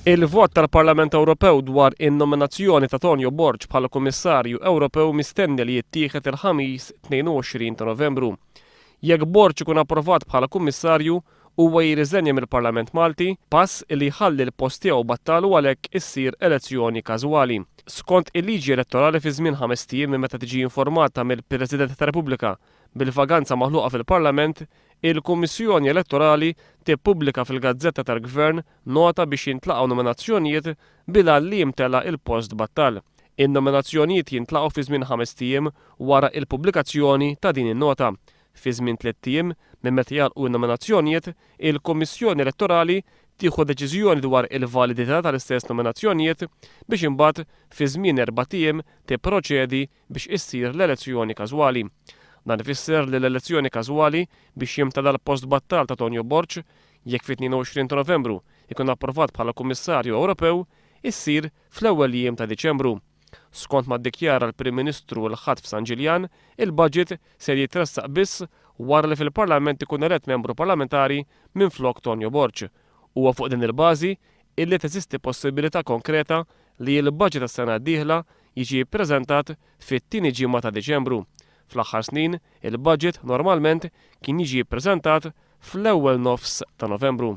Il-vot tal-Parlament Ewropew dwar in-nominazzjoni ta' Tonio Borg bħala Kummissarju Ewropew mistenni li jittieħed il-ħamis 22 ta' Novembru. Jekk Borg ikun approvat bħala Kummissarju, huwa jirriżenja mill-Parlament Malti, pass li jħalli l-post tiegħu battalu għalhekk issir elezzjoni każwali. Skont il-liġi elettorali fi żmien 5 ijiem minn meta tiġi informata mill-President tar Repubblika bil-vaganza maħluqa fil-Parlament, il-Kummissjoni Elettorali tippubblika fil-Gazzetta tal-Gvern nota biex jintlaqgħu nominazzjonijiet bila li jimtela il-post battal. In-nominazzjonijiet jintlaqgħu fi żmien 5 ijiem wara il-pubblikazzjoni ta' din in-nota. Fi żmien 3 ijiem minn meta jagħlqu n-nominazzjonijiet, il-Kummissjoni Elettorali tieħu deċiżjoni dwar il-validità tal-istess nominazzjonijiet biex imbagħad fi żmien 4 ijiem tipproċedi biex issir l-elezzjoni każwali. Dan ifisser li l-elezzjoni każwali biex jimtela l-post battal ta' Tonio Borg jekk fit-22 ta' Novembru ikun approvat bħala Kummissarju Ewropew issir fl-ewwel jiem ta' Diċembru. Skont ma ddikjara l-Prim Ministru l-ħadd f'San Ġiljan, il-budget se jitressaq biss wara li fil-Parlament ikun elett membru parlamentari minflok Tonio Borg. Huwa fuq din il-bażi illi teżisti possibilità konkreta li l-budget tas-sena d-dieħla jiġi ppreżentat fit-tieni ġimgħa ta' Diċembru. Fl-aħħar snin, il-budget normalment kien jiġi ppreżentat fl-ewwel nofs ta' Novembru.